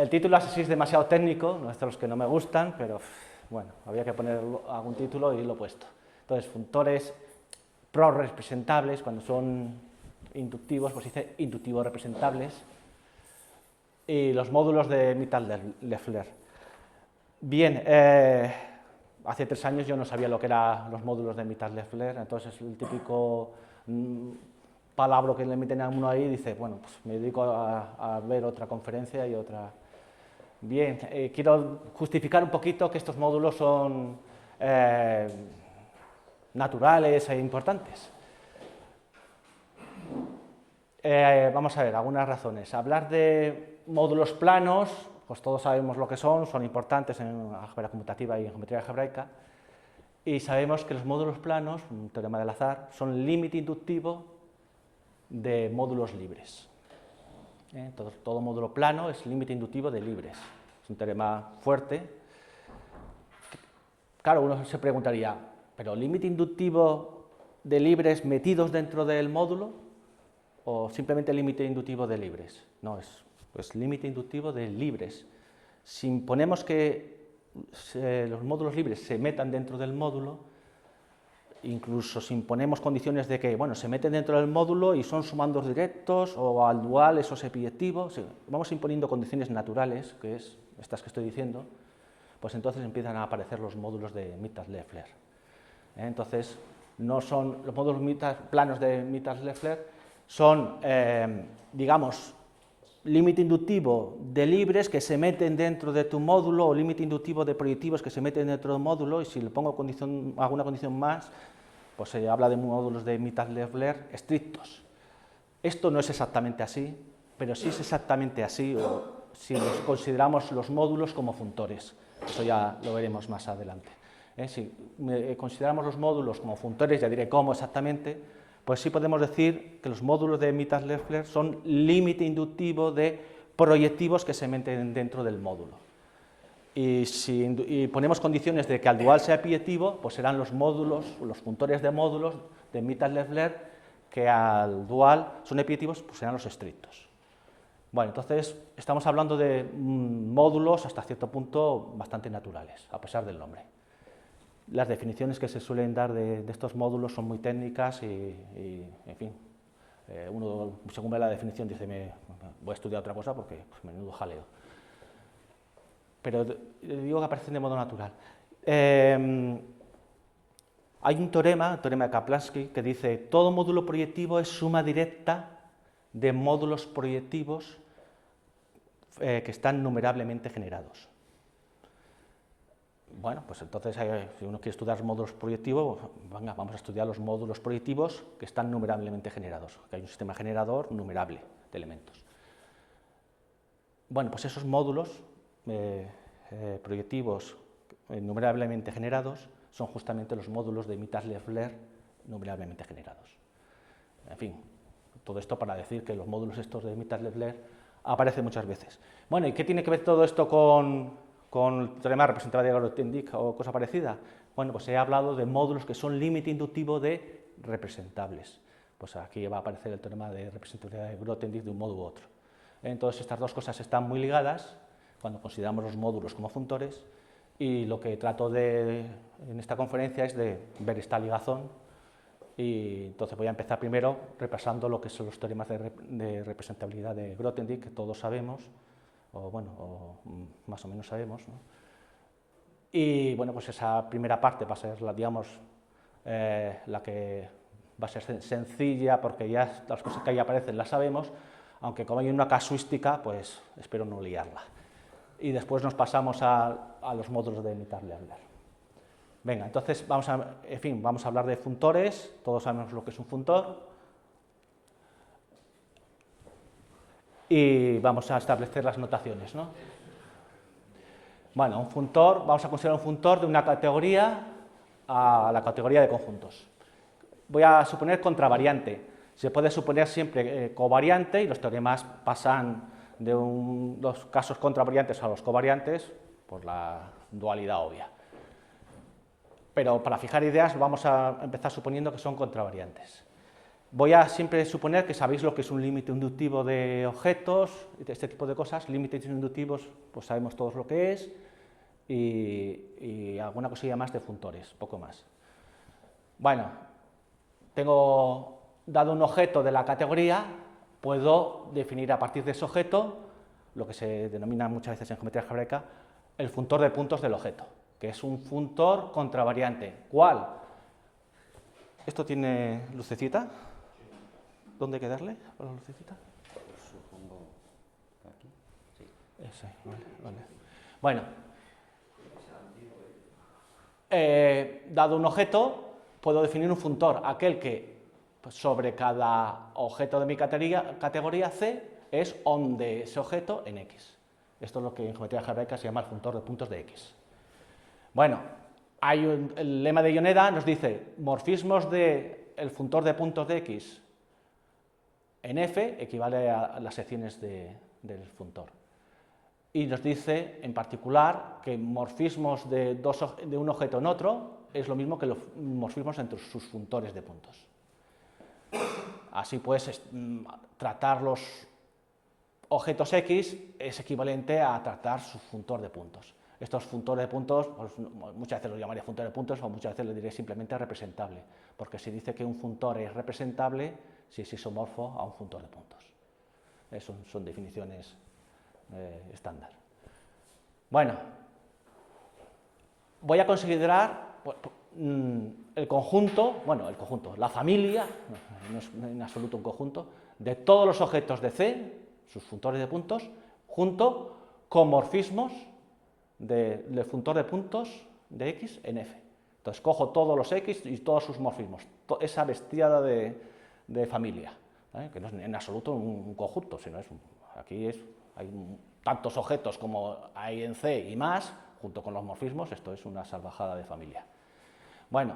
El título así es demasiado técnico, no es de los que no me gustan, pero bueno, había que poner algún título y lo he puesto. Entonces, funtores pro-representables, cuando son inductivos, pues dice inductivo representables, y los módulos de Mittag-Leffler. Bien, hace 3 años yo no sabía lo que eran los módulos de Mittag-Leffler, entonces el típico palabra que le meten a uno ahí dice, bueno, pues me dedico a ver otra conferencia y otra. Bien, quiero justificar un poquito que estos módulos son naturales e importantes. Vamos a ver, algunas razones. Hablar de módulos planos, pues todos sabemos lo que son importantes en álgebra conmutativa y en geometría algebraica, y sabemos que los módulos planos, un teorema del azar, son límite inductivo de módulos libres. Todo módulo plano es límite inductivo de libres. Es un teorema fuerte. Claro, uno se preguntaría, ¿pero límite inductivo de libres metidos dentro del módulo o simplemente límite inductivo de libres? No, es límite inductivo de libres. Si imponemos que los módulos libres se metan dentro del módulo, incluso si imponemos condiciones de que, bueno, se meten dentro del módulo y son sumandos directos o al dual esos epiyectivos, si vamos imponiendo condiciones naturales, que es estas que estoy diciendo, pues entonces empiezan a aparecer los módulos de Mittag-Leffler. Entonces, no son los módulos planos de Mittag-Leffler, son, digamos, límite inductivo de libres que se meten dentro de tu módulo o límite inductivo de proyectivos que se meten dentro del módulo, y si le pongo alguna condición más, pues se habla de módulos de Mittag-Leffler estrictos. Esto no es exactamente así, pero sí es exactamente así si consideramos los módulos como funtores. Eso ya lo veremos más adelante. Si consideramos los módulos como funtores, ya diré cómo exactamente, pues sí podemos decir que los módulos de Mittag-Leffler son límite inductivo de proyectivos que se meten dentro del módulo. Y si ponemos condiciones de que al dual sea epiyectivo, pues serán los módulos, los funtores de módulos de Mittag-Leffler que al dual son epiyectivos, pues serán los estrictos. Bueno, entonces estamos hablando de módulos hasta cierto punto bastante naturales, a pesar del nombre. Las definiciones que se suelen dar de estos módulos son muy técnicas y en fin, uno según ve la definición dice, voy a estudiar otra cosa porque pues, menudo jaleo. Pero digo que aparecen de modo natural. Hay un teorema, el teorema de Kaplansky, que dice todo módulo proyectivo es suma directa de módulos proyectivos que están numerablemente generados. Bueno, pues entonces, si uno quiere estudiar módulos proyectivos, venga, vamos a estudiar los módulos proyectivos que están numerablemente generados, que hay un sistema generador numerable de elementos. Bueno, pues esos módulos proyectivos numerablemente generados son justamente los módulos de Mittag-Leffler numerablemente generados. En fin, todo esto para decir que los módulos estos de Mittag-Leffler aparecen muchas veces. Bueno, ¿y qué tiene que ver todo esto con el teorema representativo de Grothendieck o cosa parecida? Bueno, pues he hablado de módulos que son límite inductivo de representables. Pues aquí va a aparecer el teorema de representatividad de Grothendieck de un modo u otro. Entonces, estas dos cosas están muy ligadas cuando consideramos los módulos como funtores, y lo que trato en esta conferencia es de ver esta ligazón, y entonces voy a empezar primero repasando lo que son los teoremas de representabilidad de Grothendieck, que todos sabemos, o más o menos sabemos, ¿no? Y bueno, pues esa primera parte va a ser la que va a ser sencilla, porque ya las cosas que ahí aparecen las sabemos, aunque como hay una casuística, pues espero no liarla. Y después nos pasamos a los módulos de Mittag-Leffler. Venga, entonces vamos a hablar de funtores, todos sabemos lo que es un funtor, y vamos a establecer las notaciones, ¿no? Bueno, un funtor, vamos a considerar un funtor de una categoría a la categoría de conjuntos. Voy a suponer contravariante. Se puede suponer siempre covariante, y los teoremas pasan de los casos contravariantes a los covariantes por la dualidad obvia. Pero para fijar ideas vamos a empezar suponiendo que son contravariantes. Voy a siempre suponer que sabéis lo que es un límite inductivo de objetos, este tipo de cosas. Límites inductivos, pues sabemos todos lo que es, y alguna cosilla más de funtores, poco más. Bueno, tengo dado un objeto de la categoría, puedo definir a partir de ese objeto lo que se denomina muchas veces en geometría algebraica el funtor de puntos del objeto, que es un funtor contravariante. ¿Cuál? ¿Esto tiene lucecita? ¿Dónde hay que darle a la lucecita? Pues supongo aquí. Sí. Eso, vale. Bueno, dado un objeto, puedo definir un funtor, aquel que sobre cada objeto de mi categoría C es ON de ese objeto en X. Esto es lo que en geometría algebraica se llama el funtor de puntos de X. Bueno, el lema de Yoneda nos dice morfismos del funtor de puntos de X en F equivale a las secciones del funtor. Y nos dice, en particular, que morfismos de un objeto en otro es lo mismo que los morfismos entre sus funtores de puntos. Así pues, tratar los objetos X es equivalente a tratar su funtor de puntos. Estos funtores de puntos, pues, muchas veces los llamaré funtores de puntos o muchas veces le diré simplemente representable, porque se dice que un funtor es representable si es isomorfo a un funtor de puntos. Son definiciones estándar. Bueno, voy a considerar el conjunto, la familia, no es en absoluto un conjunto, de todos los objetos de C, sus funtores de puntos, junto con morfismos del funtor de puntos de X en F. Entonces cojo todos los X y todos sus morfismos, esa bestiada de familia, ¿vale? Que no es en absoluto un conjunto, sino hay tantos objetos como hay en C y más, junto con los morfismos, esto es una salvajada de familia. Bueno,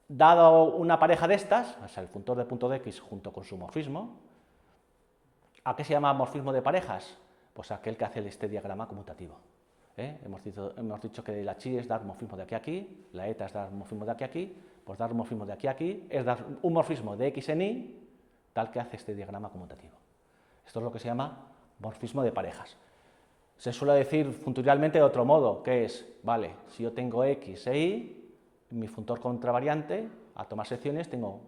dado una pareja de estas, o sea, el funtor de punto de X junto con su morfismo, ¿a qué se llama morfismo de parejas? Pues aquel que hace este diagrama conmutativo. Hemos dicho que la chi es dar morfismo de aquí a aquí, la eta es dar morfismo de aquí a aquí, pues dar morfismo de aquí a aquí es dar un morfismo de X en Y, tal que hace este diagrama conmutativo. Esto es lo que se llama morfismo de parejas. Se suele decir funtorialmente de otro modo, que es, vale, si yo tengo X e Y, mi funtor contravariante, a tomar secciones, tengo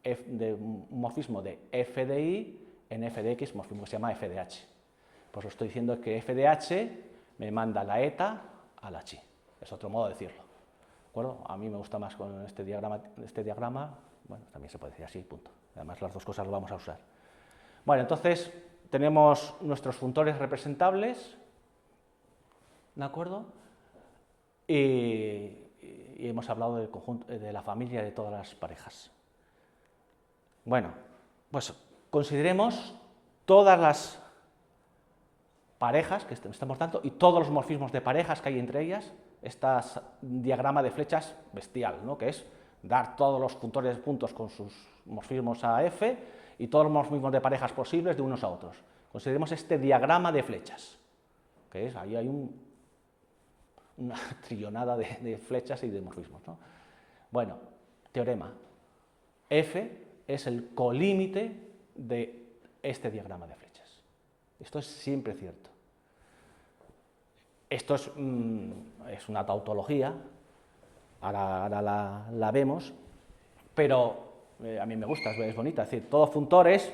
un morfismo de f de Y en f de X, morfismo que se llama f de H. Pues lo estoy diciendo que f de H me manda la eta a la chi. Es otro modo de decirlo. ¿De acuerdo? A mí me gusta más con este diagrama, bueno, también se puede decir así, punto. Además, las dos cosas lo vamos a usar. Bueno, entonces tenemos nuestros funtores representables, ¿de acuerdo? Y hemos hablado del conjunto, de la familia de todas las parejas. Bueno, pues consideremos todas las parejas que estamos dando y todos los morfismos de parejas que hay entre ellas, este diagrama de flechas bestial, ¿no? Que es dar todos los funtores de puntos con sus morfismos a F y todos los morfismos de parejas posibles de unos a otros. Consideremos este diagrama de flechas, que es, ahí hay una trillonada de flechas y de morfismos, ¿no? Bueno, teorema. F es el colímite de este diagrama de flechas. Esto es siempre cierto. Esto es una tautología, ahora la vemos, pero a mí me gusta, es bonita. Es decir, todo funtor es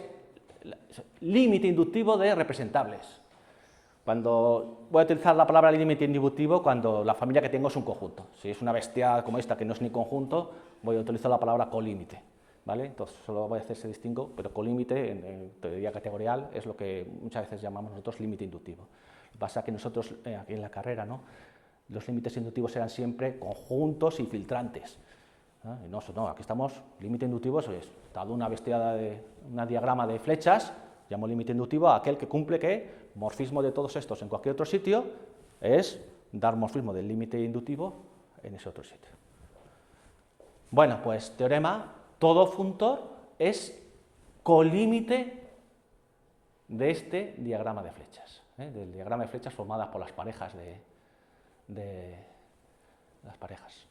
límite inductivo de representables. Voy a utilizar la palabra límite inductivo cuando la familia que tengo es un conjunto. Si es una bestia como esta que no es ni conjunto, voy a utilizar la palabra colímite, ¿vale? Entonces solo voy a hacer ese distingo, pero colímite en teoría categorial es lo que muchas veces llamamos nosotros límite inductivo. Lo que pasa es que nosotros aquí en la carrera, ¿no?, los límites inductivos eran siempre conjuntos y filtrantes. No, aquí estamos, límite inductivo, eso es, dado una bestiada un diagrama de flechas, llamo límite inductivo a aquel que cumple que morfismo de todos estos en cualquier otro sitio es dar morfismo del límite inductivo en ese otro sitio. Bueno, pues teorema, todo funtor es colímite de este diagrama de flechas, del diagrama de flechas formadas por las parejas de las parejas.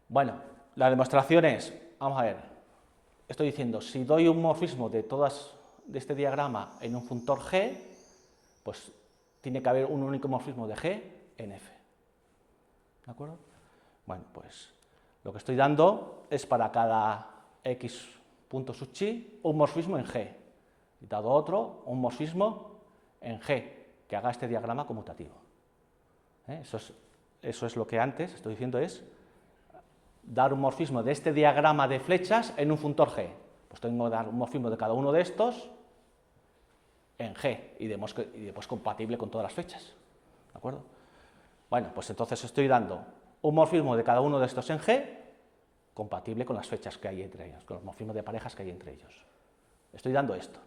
Bueno, la demostración es, vamos a ver, estoy diciendo, si doy un morfismo de este diagrama en un funtor G, pues tiene que haber un único morfismo de G en F. ¿De acuerdo? Bueno, pues lo que estoy dando es para cada x punto sub chi un morfismo en G, y dado otro, un morfismo en G, que haga este diagrama conmutativo. Eso es lo que antes estoy diciendo, es dar un morfismo de este diagrama de flechas en un funtor G. Pues tengo que dar un morfismo de cada uno de estos en G, y después compatible con todas las flechas. ¿De acuerdo? Bueno, pues entonces estoy dando un morfismo de cada uno de estos en G, compatible con las flechas que hay entre ellos, con los morfismos de parejas que hay entre ellos. Estoy dando esto.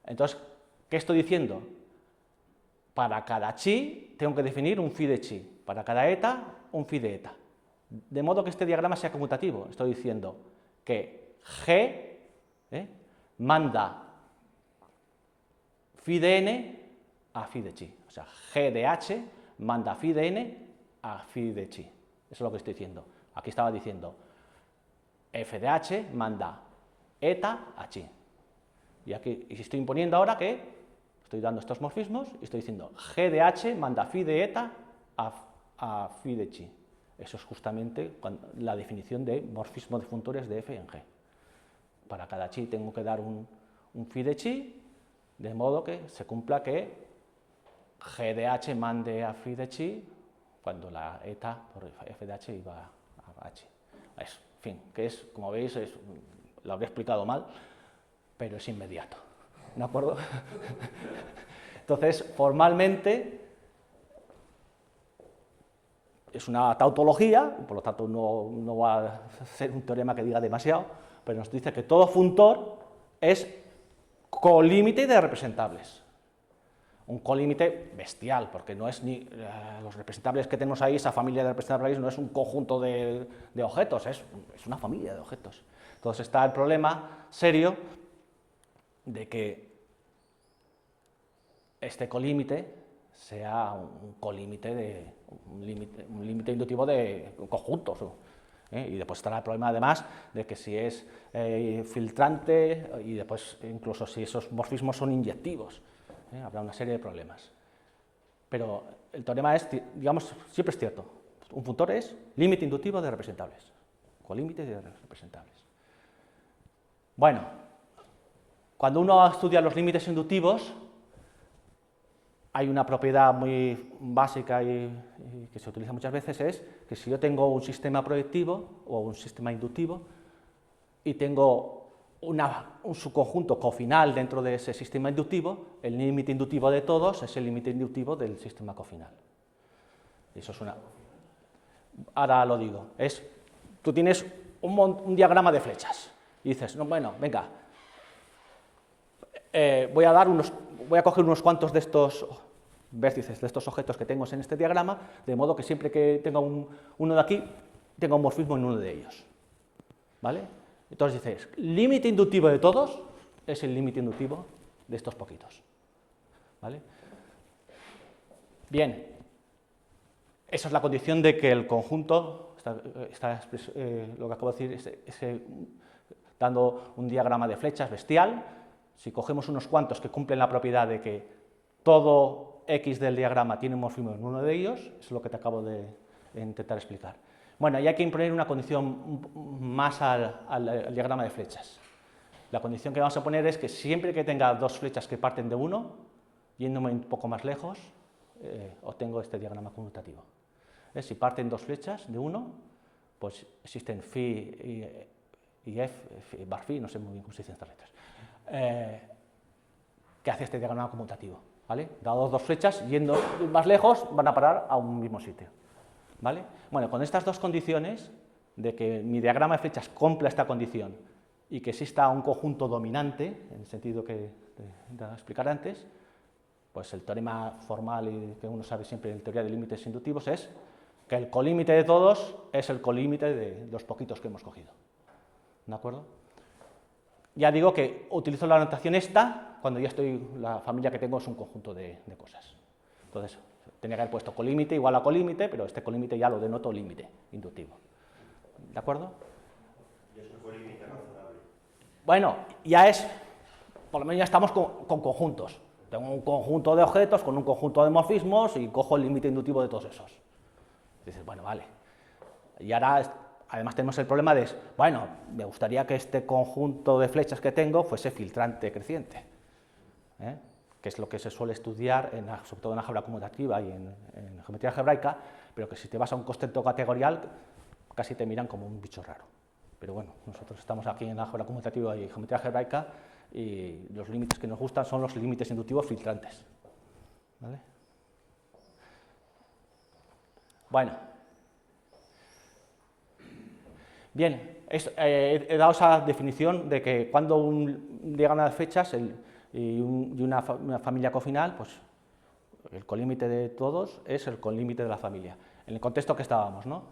Entonces, ¿qué estoy diciendo? Para cada chi tengo que definir un phi de chi, para cada eta un phi de eta. De modo que este diagrama sea conmutativo. Estoy diciendo que G manda phi de n a phi de chi. O sea, G de h manda phi de n a phi de chi. Eso es lo que estoy diciendo. Aquí estaba diciendo f de h manda eta a chi. Y aquí estoy imponiendo ahora que estoy dando estos morfismos y estoy diciendo g de h manda phi de eta a phi de chi. Eso es justamente la definición de morfismo de funtores de f en g. Para cada chi tengo que dar un phi de chi, de modo que se cumpla que g de h mande a phi de chi cuando la eta por f de h iba a h. Eso, en fin, que es, como veis, lo habré explicado mal, pero es inmediato. ¿De acuerdo? Entonces, formalmente, es una tautología, por lo tanto no va a ser un teorema que diga demasiado, pero nos dice que todo funtor es colímite de representables. Un colímite bestial, porque no es ni los representables que tenemos ahí, esa familia de representables no es un conjunto de objetos, es una familia de objetos. Entonces está el problema serio de que este colímite sea un límite indutivo de conjuntos. Y después estará el problema además de que si es filtrante y después incluso si esos morfismos son inyectivos. Habrá una serie de problemas. Pero el teorema es, digamos, siempre es cierto. Un funtor es límite indutivo de representables. Colímite de representables. Bueno, cuando uno estudia los límites inductivos, hay una propiedad muy básica y que se utiliza muchas veces, es que si yo tengo un sistema proyectivo o un sistema inductivo y tengo un subconjunto cofinal dentro de ese sistema inductivo, el límite inductivo de todos es el límite inductivo del sistema cofinal. Eso es una... Ahora lo digo. Tú tienes un diagrama de flechas y dices, no, bueno, venga, voy a coger unos cuantos de estos vértices, de estos objetos que tengo en este diagrama, de modo que siempre que tenga uno de aquí, tenga un morfismo en uno de ellos. ¿Vale? Entonces dices, límite inductivo de todos es el límite inductivo de estos poquitos. ¿Vale? Bien, esa es la condición de que el conjunto, lo que acabo de decir, dando un diagrama de flechas bestial, si cogemos unos cuantos que cumplen la propiedad de que todo X del diagrama tiene un morfismo en uno de ellos, es lo que te acabo de intentar explicar. Bueno, y hay que imponer una condición más al diagrama de flechas. La condición que vamos a poner es que siempre que tenga dos flechas que parten de uno, yéndome un poco más lejos, obtengo este diagrama conmutativo. Si parten dos flechas de uno, pues existen phi y f, bar phi, no sé muy bien cómo se dicen estas letras, que hace este diagrama conmutativo. ¿Vale? Dado dos flechas, yendo más lejos, van a parar a un mismo sitio. ¿Vale? Bueno, con estas dos condiciones, de que mi diagrama de flechas cumpla esta condición y que exista un conjunto dominante, en el sentido que te explicar antes, pues el teorema formal y que uno sabe siempre en teoría de límites inductivos es que el colímite de todos es el colímite de los poquitos que hemos cogido. ¿De acuerdo? Ya digo que utilizo la notación esta cuando ya la familia que tengo es un conjunto de cosas. Entonces, tenía que haber puesto colímite igual a colímite, pero este colímite ya lo denoto límite inductivo. ¿De acuerdo? Y es un colímite razonable. Bueno, ya es, por lo menos ya estamos con conjuntos. Tengo un conjunto de objetos con un conjunto de morfismos y cojo el límite inductivo de todos esos. Dices, bueno, vale. Y ahora, además tenemos el problema de, bueno, me gustaría que este conjunto de flechas que tengo fuese filtrante creciente, ¿eh? Que es lo que se suele estudiar, sobre todo en álgebra conmutativa y en geometría algebraica, pero que si te vas a un concepto categorial, casi te miran como un bicho raro. Pero bueno, nosotros estamos aquí en álgebra conmutativa y geometría algebraica y los límites que nos gustan son los límites inductivos filtrantes, ¿vale? Bueno. Bien, he dado esa definición de que cuando un diagrama de fechas y una familia cofinal, pues el colímite de todos es el colímite de la familia. En el contexto que estábamos, ¿no?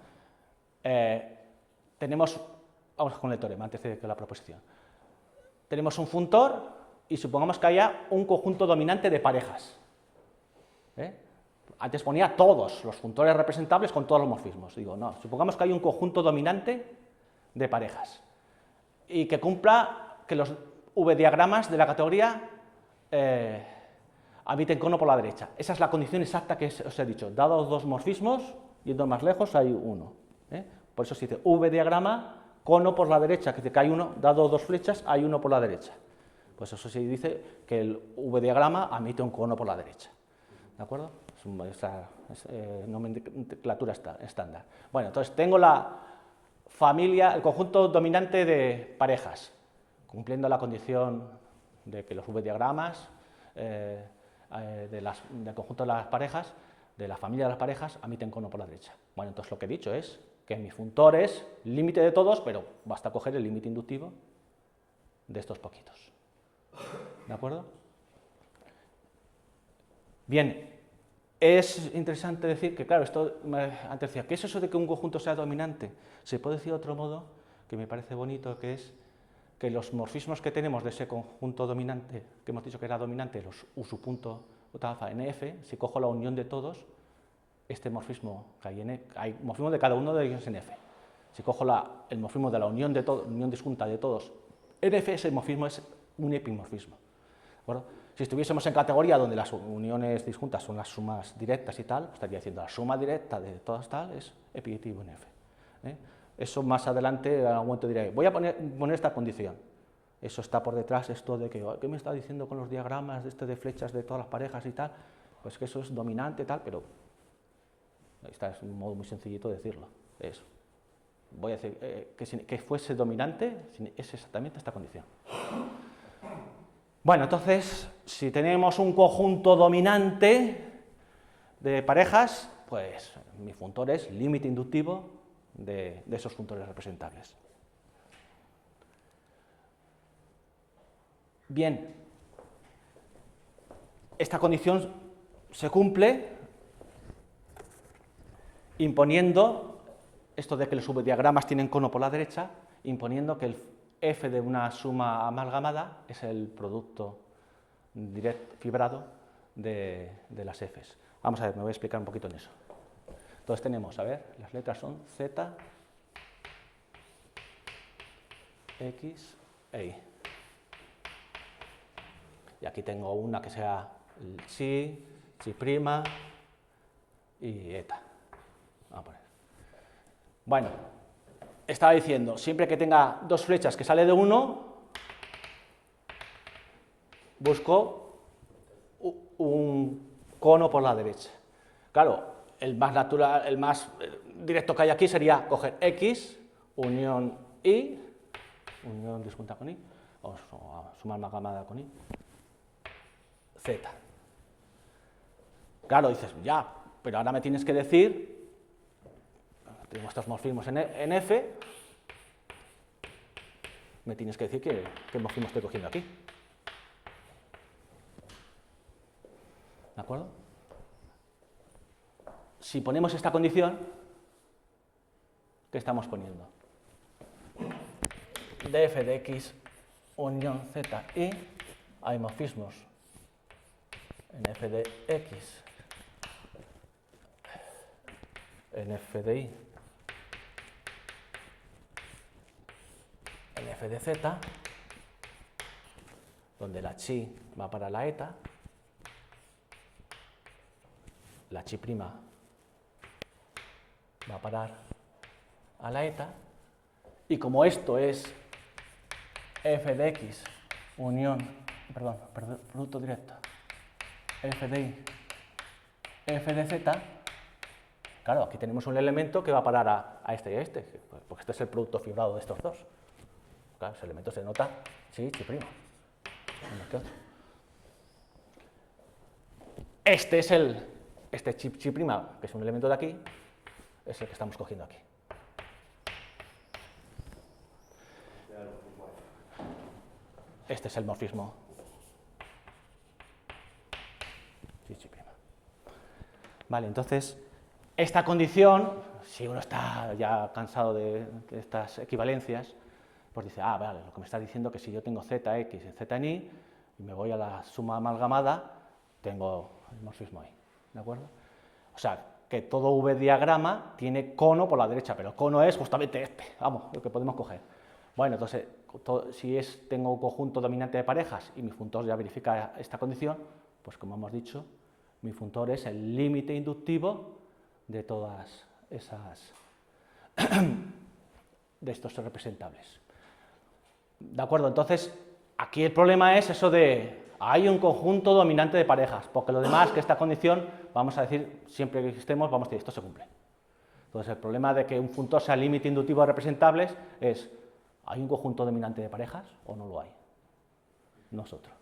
Vamos con el teorema antes de que la proposición. Tenemos un funtor y supongamos que haya un conjunto dominante de parejas. Antes ponía todos los funtores representables con todos los morfismos. Digo, no, supongamos que hay un conjunto dominante de parejas y que cumpla que los V-diagramas de la categoría habiten cono por la derecha. Esa es la condición exacta que os he dicho. Dados dos morfismos, yendo más lejos, hay uno. Por eso se dice V-diagrama, cono por la derecha, que dice que hay uno, dado dos flechas, hay uno por la derecha. Pues eso se dice que el V-diagrama admite un cono por la derecha. ¿De acuerdo? Es nomenclatura estándar. Bueno, entonces tengo la familia, el conjunto dominante de parejas, cumpliendo la condición de que los V-diagramas del conjunto de las parejas, de la familia de las parejas, admiten cono por la derecha. Bueno, entonces lo que he dicho es que mi funtor es límite de todos, pero basta coger el límite inductivo de estos poquitos. ¿De acuerdo? Bien, es interesante decir que, claro, antes decía, ¿qué es eso de que un conjunto sea dominante? Se puede decir de otro modo, que me parece bonito, que es que los morfismos que tenemos de ese conjunto dominante, que hemos dicho que era dominante, los U subpunto alfa en F, si cojo la unión de todos, este morfismo que hay morfismo de cada uno de ellos en F. Si cojo el morfismo de la unión disjunta de todos en F, ese morfismo es un epimorfismo. ¿De acuerdo? Si estuviésemos en categoría donde las uniones disjuntas son las sumas directas y tal, estaría diciendo la suma directa de todas tal es epiditivo en F. Eso más adelante, en algún momento diré, voy a poner esta condición. Eso está por detrás, esto de que, ¿qué me está diciendo con los diagramas de flechas de todas las parejas y tal? Pues que eso es dominante y tal, pero este es un modo muy sencillito de decirlo. Voy a decir que fuese dominante es exactamente esta condición. Bueno, entonces, si tenemos un conjunto dominante de parejas, pues mi funtor es límite inductivo de esos funtores representables. Bien, esta condición se cumple imponiendo esto de que los V-diagramas tienen cono por la derecha, imponiendo que el F de una suma amalgamada es el producto fibrado de las Fs. Vamos a ver, me voy a explicar un poquito en eso. Entonces tenemos, a ver, las letras son Z, X e Y. Y aquí tengo una que sea psi, psi' y eta. Vamos a poner. Bueno, estaba diciendo, siempre que tenga dos flechas que sale de uno, busco un cono por la derecha. Claro, el más natural, el más directo que hay aquí sería coger X, unión Y, unión disjunta con Y, o suma amalgamada con Y, Z. Claro, dices, ya, pero ahora me tienes que decir, tengo estos morfismos en F, me tienes que decir qué morfismo estoy cogiendo aquí. ¿De acuerdo? Si ponemos esta condición, ¿qué estamos poniendo? Df de x unión z y hay morfismos en f de x, en f de y, en f de z, donde la chi va para la eta, la chi' va a parar a la eta, y como esto es f de x unión, producto directo, f de y, f de z, claro, aquí tenemos un elemento que va a parar a este y a este, porque este es el producto fibrado de estos dos. Claro, ese elemento se nota chi'. Este es este chi', que es un elemento de aquí, es el que estamos cogiendo aquí. Este es el morfismo chi'. Vale, entonces, esta condición, si uno está ya cansado de estas equivalencias, pues dice, vale, lo que me está diciendo es que si yo tengo zx y z en y me voy a la suma amalgamada, tengo el morfismo ahí, ¿de acuerdo? O sea, que todo V-diagrama tiene cono por la derecha, pero el cono es justamente este, vamos, lo que podemos coger. Bueno, entonces, si tengo un conjunto dominante de parejas y mi funtor ya verifica esta condición, pues como hemos dicho, mi funtor es el límite inductivo de todas esas, de estos representables. ¿De acuerdo? Entonces, aquí el problema es eso de, hay un conjunto dominante de parejas, porque lo demás que esta condición, vamos a decir, siempre que estemos, vamos a decir, esto se cumple. Entonces, el problema de que un funtor sea límite inductivo de representables es, ¿hay un conjunto dominante de parejas o no lo hay? Nosotros.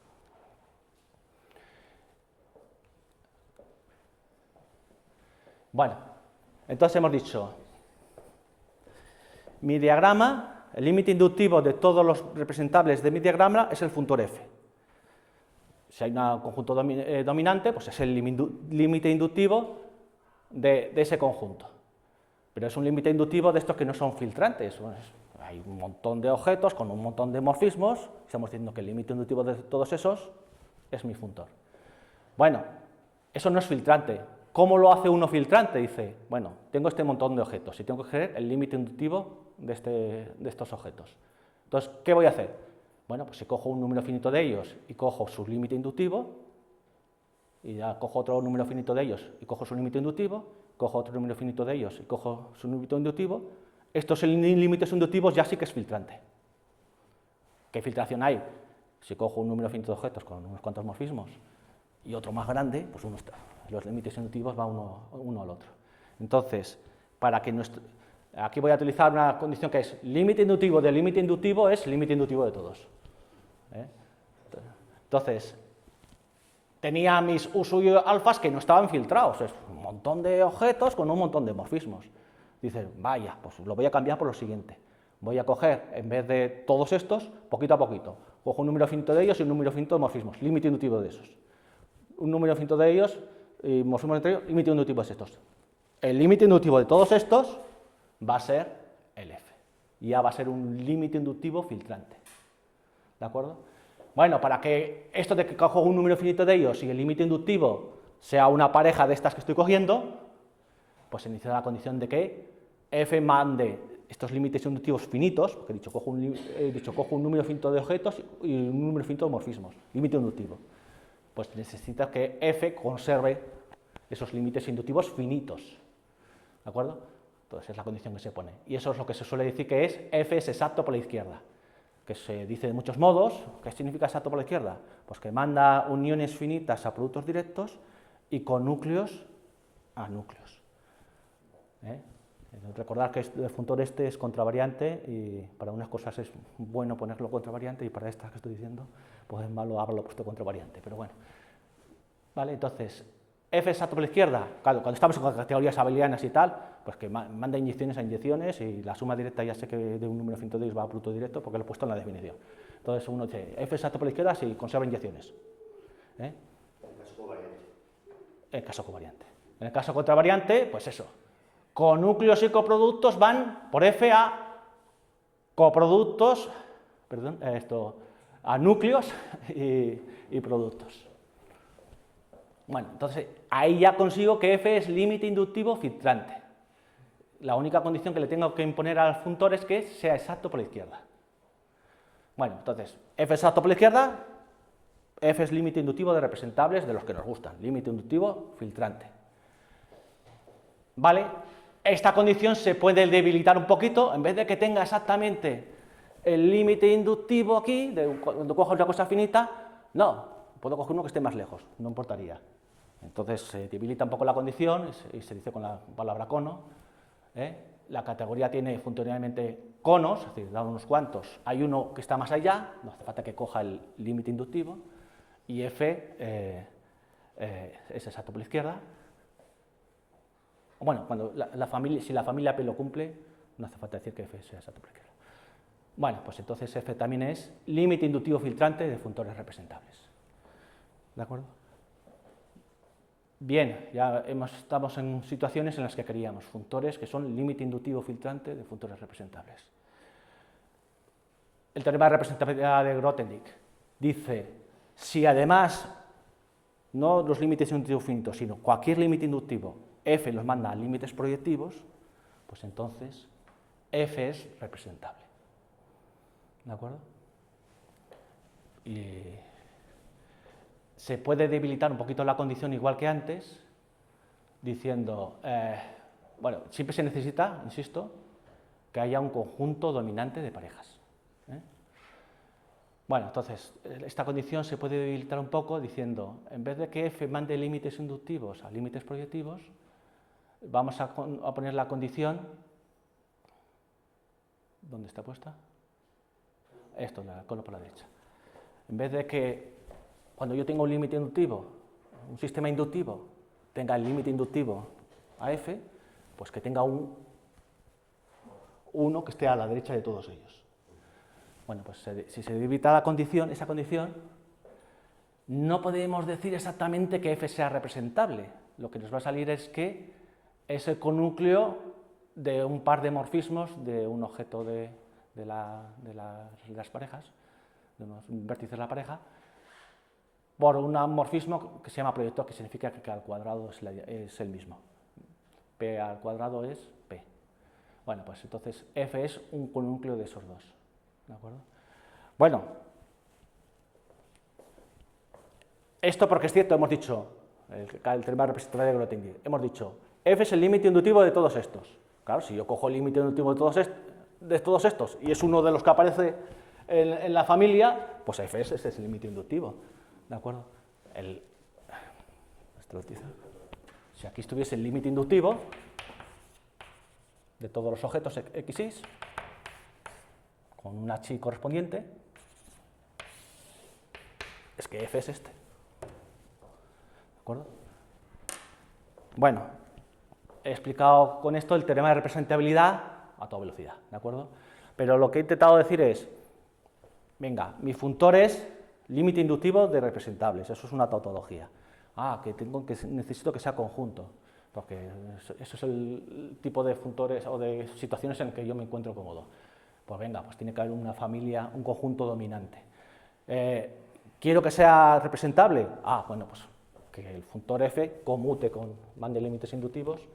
Bueno, entonces hemos dicho, mi diagrama, el límite inductivo de todos los representables de mi diagrama es el funtor f. Si hay un conjunto dominante, pues es el límite inductivo de ese conjunto. Pero es un límite inductivo de estos que no son filtrantes. Pues hay un montón de objetos con un montón de morfismos, estamos diciendo que el límite inductivo de todos esos es mi funtor. Bueno, eso no es filtrante. ¿Cómo lo hace uno filtrante? Dice, bueno, tengo este montón de objetos y tengo que coger el límite inductivo de estos objetos. Entonces, ¿qué voy a hacer? Bueno, pues si cojo un número finito de ellos y cojo su límite inductivo, y ya cojo otro número finito de ellos y cojo su límite inductivo, cojo otro número finito de ellos y cojo su límite inductivo, estos límites inductivos ya sí que es filtrante. ¿Qué filtración hay? Si cojo un número finito de objetos con unos cuantos morfismos y otro más grande, pues los límites inductivos van uno al otro. Entonces, aquí voy a utilizar una condición que es límite inductivo del límite inductivo es límite inductivo de todos. Entonces, tenía mis U y alfas que no estaban filtrados, es un montón de objetos con un montón de morfismos. Dices, vaya, pues lo voy a cambiar por lo siguiente. Voy a coger, en vez de todos estos, poquito a poquito. Cojo un número finito de ellos y un número finito de morfismos, límite inductivo de esos. Un número finito de ellos y morfismos entre ellos, límite inductivo de estos. El límite inductivo de todos estos va a ser el f. Y ya va a ser un límite inductivo filtrante. ¿De acuerdo? Bueno, para que esto de que cojo un número finito de ellos y el límite inductivo sea una pareja de estas que estoy cogiendo, pues se inicia la condición de que f mande estos límites inductivos finitos, porque he dicho, cojo un número finito de objetos y un número finito de morfismos, límite inductivo. Pues necesita que f conserve esos límites inductivos finitos. ¿De acuerdo? Entonces es la condición que se pone. Y eso es lo que se suele decir que es f es exacto por la izquierda, que se dice de muchos modos. ¿Qué significa exacto por la izquierda? Pues que manda uniones finitas a productos directos y con núcleos a núcleos. Recordar que el funtor este es contravariante y para unas cosas es bueno ponerlo contravariante y para estas que estoy diciendo, pues es malo haberlo puesto contravariante, pero bueno. Vale, entonces, f exacto por la izquierda, claro, cuando estamos con categorías abelianas y tal, pues que manda inyecciones a inyecciones y la suma directa ya sé que de un número finito de ellos va a producto directo porque lo he puesto en la definición. Entonces uno dice, f exacto por la izquierda si conserva inyecciones. En caso covariante. En caso covariante. En el caso contravariante, pues eso. Conúcleos y coproductos van por f a coproductos, a núcleos y productos. Bueno, entonces ahí ya consigo que f es límite inductivo filtrante. La única condición que le tengo que imponer al funtor es que sea exacto por la izquierda. Bueno, entonces, f exacto por la izquierda, F es límite inductivo de representables de los que nos gustan, límite inductivo filtrante. ¿Vale? Esta condición se puede debilitar un poquito, en vez de que tenga exactamente el límite inductivo aquí, cuando cojo una cosa finita, no, puedo coger uno que esté más lejos, no importaría. Entonces se debilita un poco la condición y se dice con la palabra cono. La categoría tiene funcionalmente conos, es decir, da unos cuantos. Hay uno que está más allá, no hace falta que coja el límite inductivo, y F es exacto por la izquierda. Bueno, cuando si la familia P lo cumple, no hace falta decir que F sea exacto por la izquierda. Bueno, pues entonces F también es límite inductivo filtrante de funtores representables. ¿De acuerdo? Bien, ya estamos en situaciones en las que queríamos funtores que son límite inductivo filtrante de funtores representables. El teorema de representatividad de Grothendieck dice, si además, no los límites inductivos finitos, sino cualquier límite inductivo, F los manda a límites proyectivos, pues entonces F es representable. ¿De acuerdo? Y se puede debilitar un poquito la condición igual que antes, diciendo, bueno, siempre se necesita, insisto, que haya un conjunto dominante de parejas. Bueno, entonces, esta condición se puede debilitar un poco diciendo, en vez de que F mande límites inductivos a límites proyectivos, vamos a poner la condición, ¿dónde está puesta? Esto, la cono por la derecha. En vez de que cuando yo tengo un límite inductivo, un sistema inductivo, tenga el límite inductivo a F, pues que tenga uno que esté a la derecha de todos ellos. Bueno, pues si se debilita la condición, esa condición, no podemos decir exactamente que F sea representable. Lo que nos va a salir es que es el conúcleo de un par de morfismos de un objeto de las parejas, de unos vértices de la pareja, por un morfismo que se llama proyector, que significa que al cuadrado es el mismo. P al cuadrado es P. Bueno, pues entonces F es un conúcleo de esos dos. ¿De acuerdo? Bueno, esto porque es cierto, hemos dicho, el teorema representativo de Grothendieck, hemos dicho, F es el límite inductivo de todos estos. Claro, si yo cojo el límite inductivo de todos estos y es uno de los que aparece en la familia, pues F es el límite inductivo. ¿De acuerdo? Si aquí estuviese el límite inductivo de todos los objetos X, con un H correspondiente, es que F es este. ¿De acuerdo? Bueno, he explicado con esto el teorema de representabilidad a toda velocidad, ¿de acuerdo? Pero lo que he intentado decir es, venga, mi funtor es límite inductivo de representables, eso es una tautología. Necesito que sea conjunto, porque eso es el tipo de funtores o de situaciones en que yo me encuentro cómodo. Pues venga, pues tiene que haber una familia, un conjunto dominante. ¿Quiero que sea representable? Bueno, pues que el funtor F conmute mande límites inductivos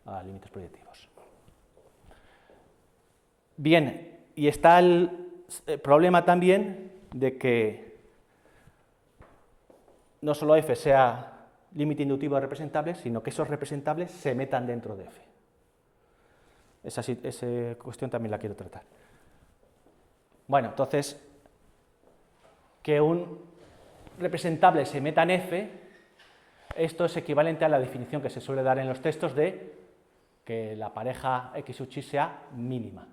a límites proyectivos. Bien, y está el problema también de que no solo F sea límite inductivo de representables, sino que esos representables se metan dentro de F. Esa cuestión también la quiero tratar. Bueno, entonces, que un representable se meta en F, esto es equivalente a la definición que se suele dar en los textos de que la pareja X sub chi sea mínima.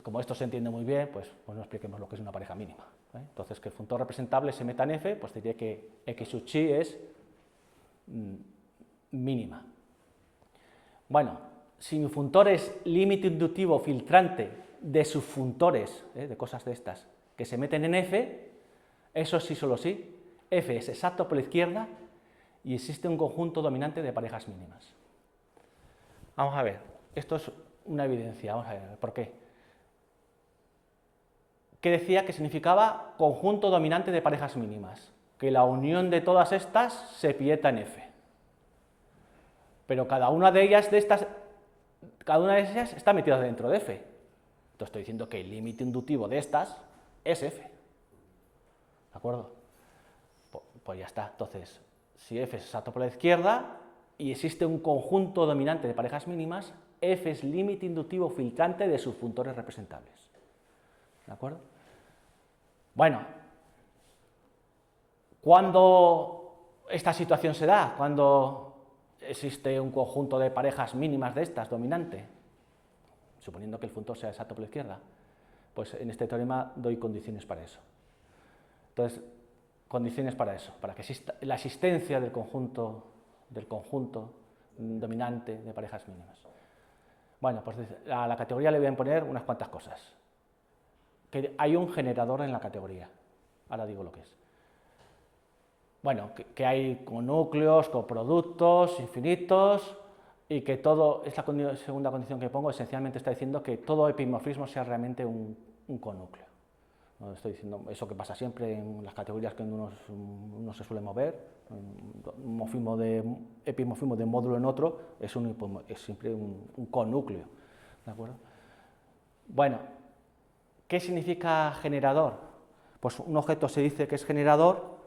Como esto se entiende muy bien, pues no expliquemos lo que es una pareja mínima. Entonces, que el funtor representable se meta en F, pues diría que X sub chi es mínima. Bueno, si mi funtor es límite inductivo filtrante de subfuntores, de cosas de estas, que se meten en F, eso sí, solo sí, F es exacto por la izquierda y existe un conjunto dominante de parejas mínimas. Vamos a ver, esto es una evidencia, vamos a ver, ¿por qué? ¿Qué decía que significaba conjunto dominante de parejas mínimas? Que la unión de todas estas se pieta en F. Pero cada una de ellas está metida dentro de F. Entonces estoy diciendo que el límite inductivo de estas es F. ¿De acuerdo? Pues ya está. Entonces, si F es exacto por la izquierda y existe un conjunto dominante de parejas mínimas, F es límite inductivo filtrante de sus funtores representables. ¿De acuerdo? Bueno, ¿cuándo esta situación se da? ¿Cuándo existe un conjunto de parejas mínimas de estas dominante? Suponiendo que el funtor sea exacto por la izquierda. Pues en este teorema doy condiciones para eso. Entonces, condiciones para eso, para que exista la existencia del conjunto dominante de parejas mínimas. Bueno, pues a la categoría le voy a imponer unas cuantas cosas. Que hay un generador en la categoría. Ahora digo lo que es. Bueno, que hay conúcleos, coproductos, infinitos, y que todo, es la segunda condición que pongo, esencialmente está diciendo que todo epimorfismo sea realmente un conúcleo. No estoy diciendo eso que pasa siempre en las categorías que uno se suele mover, epimorfismo de un módulo en otro es siempre un conúcleo. ¿De acuerdo? Bueno, ¿qué significa generador? Pues un objeto se dice que es generador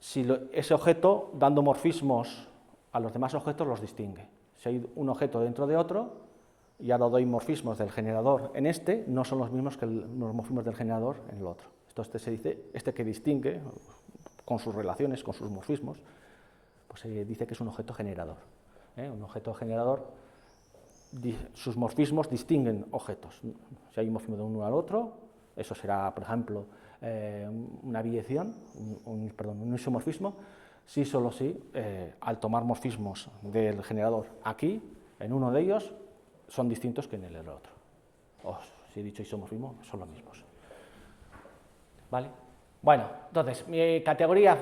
si ese objeto, dando morfismos a los demás objetos, los distingue. Si hay un objeto dentro de otro, y ahora doy morfismos del generador en este, no son los mismos que los morfismos del generador en el otro. Entonces se dice, este que distingue, con sus relaciones, con sus morfismos, pues se dice que es un objeto generador. Un objeto generador, sus morfismos distinguen objetos. Si hay un morfismo de uno al otro, eso será, por ejemplo, una biyección, un isomorfismo, si solo si, al tomar morfismos del generador aquí, en uno de ellos, son distintos que en el otro. O si he dicho isomorfismo, son los mismos. ¿Vale? Bueno, entonces, mi categoría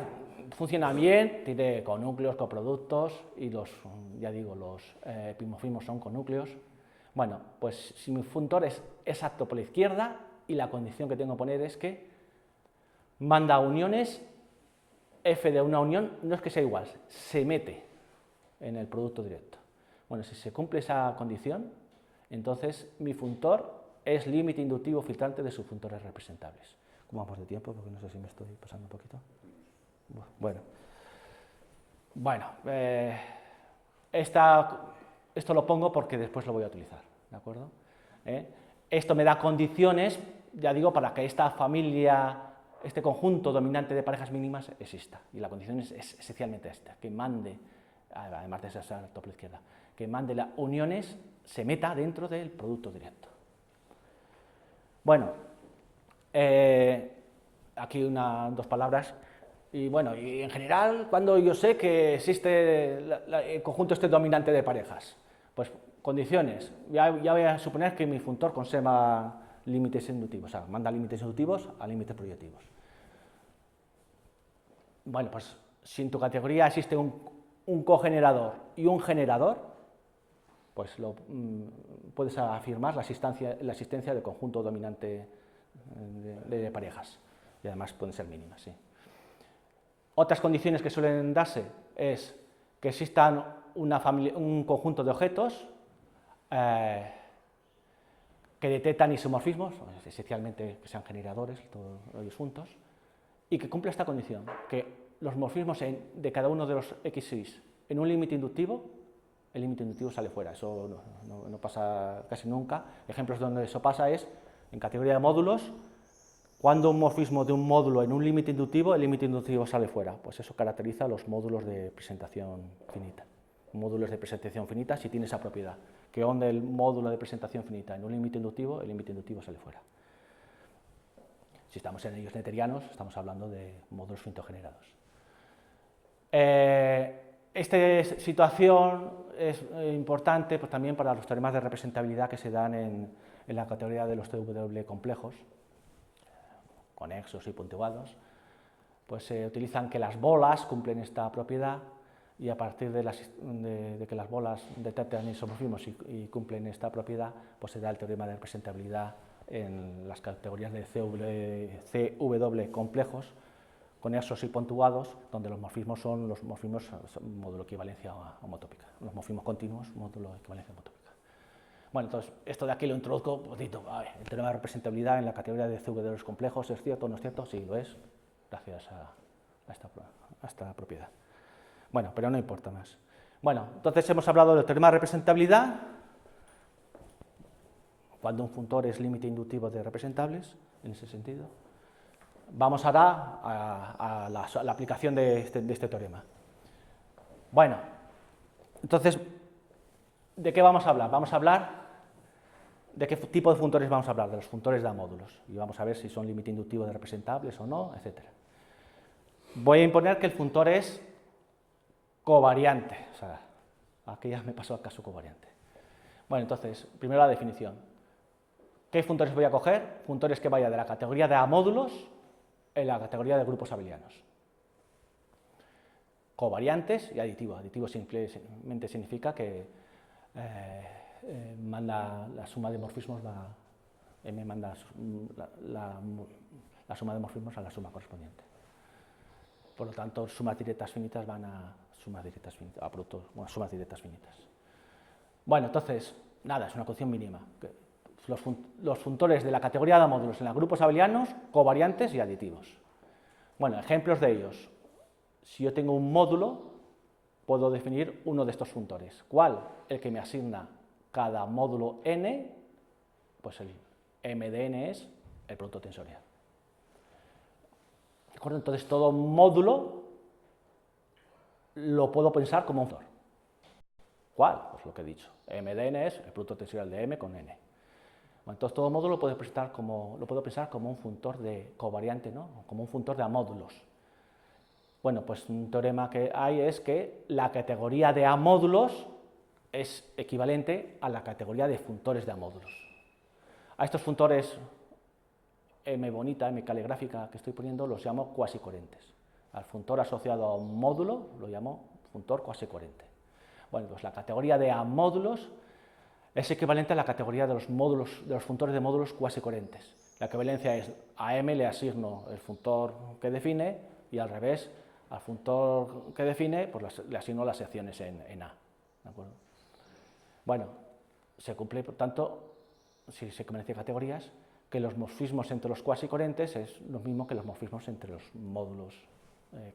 funciona bien, tiene conúcleos, coproductos, y los epimorfismos son conúcleos. Bueno, pues si mi funtor es exacto por la izquierda, y la condición que tengo que poner es que manda uniones, F de una unión no es que sea igual, se mete en el producto directo. Bueno, si se cumple esa condición, entonces mi funtor es límite inductivo filtrante de sus funtores representables. ¿Cómo vamos de tiempo? Porque no sé si me estoy pasando un poquito. Bueno, esto lo pongo porque después lo voy a utilizar, ¿de acuerdo? Esto me da condiciones, ya digo, para que esta familia, este conjunto dominante de parejas mínimas exista. Y la condición es esencialmente esta, que mande, además de esa exacto por la izquierda, que mande las uniones, se meta dentro del producto directo. Bueno, aquí dos palabras. Y bueno, y en general, cuando yo sé que existe el conjunto este dominante de parejas, pues condiciones. Ya voy a suponer que mi funtor conserva límites inductivos, o sea, manda límites inductivos a límites proyectivos. Bueno, pues si en tu categoría existe un cogenerador y un generador, pues puedes afirmar la existencia del conjunto dominante de parejas. Y además pueden ser mínimas, sí. Otras condiciones que suelen darse es que existan un conjunto de objetos que detectan isomorfismos, esencialmente que sean generadores, todos ellos juntos, y que cumpla esta condición, que los morfismos de cada uno de los x's en un límite inductivo, el límite inductivo sale fuera. Eso no pasa casi nunca. Ejemplos donde eso pasa es en categoría de módulos. Cuando un morfismo de un módulo en un límite inductivo, el límite inductivo sale fuera. Pues eso caracteriza a los módulos de presentación finita. Módulos de presentación finita si tiene esa propiedad, que donde el módulo de presentación finita en un límite inductivo, el límite inductivo sale fuera. Si estamos en anillos neterianos, estamos hablando de módulos finitogenerados. Esta situación es importante pues, también para los teoremas de representabilidad que se dan en la categoría de los TW complejos, conexos y puntuados, pues se utilizan que las bolas cumplen esta propiedad y a partir de que las bolas detectan isomorfismos y cumplen esta propiedad, pues se da el teorema de representabilidad en las categorías de CW complejos, conexos y puntuados, donde los morfismos son módulo equivalencia homotópica, los morfismos continuos, módulo equivalencia homotópica. Bueno, entonces, esto de aquí lo introduzco, poquito, el teorema de representabilidad en la categoría de CW complejos, ¿es cierto o no es cierto? Sí, lo es. gracias a esta propiedad. Bueno, pero no importa más. Bueno, entonces hemos hablado del teorema de representabilidad, cuando un funtor es límite inductivo de representables, en ese sentido. Vamos ahora a la aplicación de este teorema. Bueno, entonces, ¿de qué vamos a hablar? Vamos a hablar de qué tipo de funtores vamos a hablar, de los funtores de amódulos, y vamos a ver si son límite inductivo de representables o no, etc. Voy a imponer que el funtor es covariante, o sea, aquí ya me pasó al caso covariante. Bueno, entonces, primero la definición. ¿Qué funtores voy a coger? Funtores que vayan de la categoría de amódulos en la categoría de grupos abelianos. Covariantes y aditivos. Aditivo simplemente significa que manda la suma de morfismos, M manda la suma de morfismos a la suma correspondiente. Por lo tanto, sumas directas finitas van a sumas directas finitas, a productos, bueno, sumas directas finitas. Bueno, entonces, nada, es una condición mínima. Los funtores de la categoría de módulos en los grupos abelianos, covariantes y aditivos. Bueno, ejemplos de ellos. Si yo tengo un módulo, puedo definir uno de estos funtores. ¿Cuál? El que me asigna cada módulo n, pues el m de n es el producto tensorial. ¿De acuerdo? Entonces, todo módulo lo puedo pensar como un funtor. ¿Cuál? Pues lo que he dicho. M de n es el producto tensorial de m con n. Bueno, entonces, todo módulo lo puedo pensar como un funtor de covariante, ¿no? Como un funtor de amódulos. Bueno, pues un teorema que hay es que la categoría de amódulos es equivalente a la categoría de funtores de amódulos. A estos funtores M bonita, M caligráfica que estoy poniendo, los llamo cuasicoherentes. Al funtor asociado a un módulo lo llamo funtor cuasicoherente. Bueno, pues la categoría de amódulos es equivalente a la categoría de los módulos, de los funtores de módulos cuasicoherentes. La equivalencia es a M le asigno el funtor que define y al revés, al funtor que define pues le asigno las secciones en A. ¿De acuerdo? Bueno, se cumple, por tanto, si se equivalencia categorías, que los morfismos entre los cuasicoherentes es lo mismo que los morfismos entre los módulos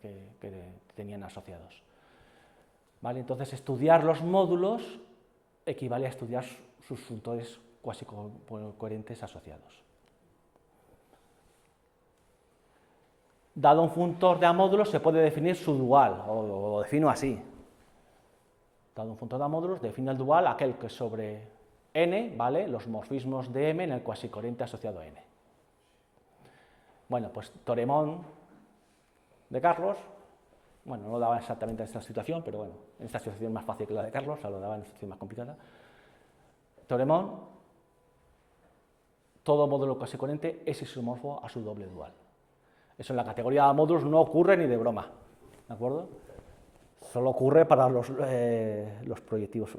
que tenían asociados. ¿Vale? Entonces, estudiar los módulos equivale a estudiar sus funtores cuasicoherentes asociados. Dado un funtor de amódulos, se puede definir su dual, o lo defino así. Dado un funtor de amódulos, defino el dual aquel que sobre n, ¿vale?, los morfismos de m en el cuasicoherente asociado a n. Bueno, pues teoremón de Carlos, bueno, no lo daba exactamente en esta situación, pero bueno, en esta situación es más fácil que la de Carlos, o sea, lo daba en una situación más complicada. Teoremón, todo módulo cuasicoherente es isomorfo a su doble dual. Eso en la categoría de módulos no ocurre ni de broma, ¿de acuerdo? Solo ocurre para los proyectivos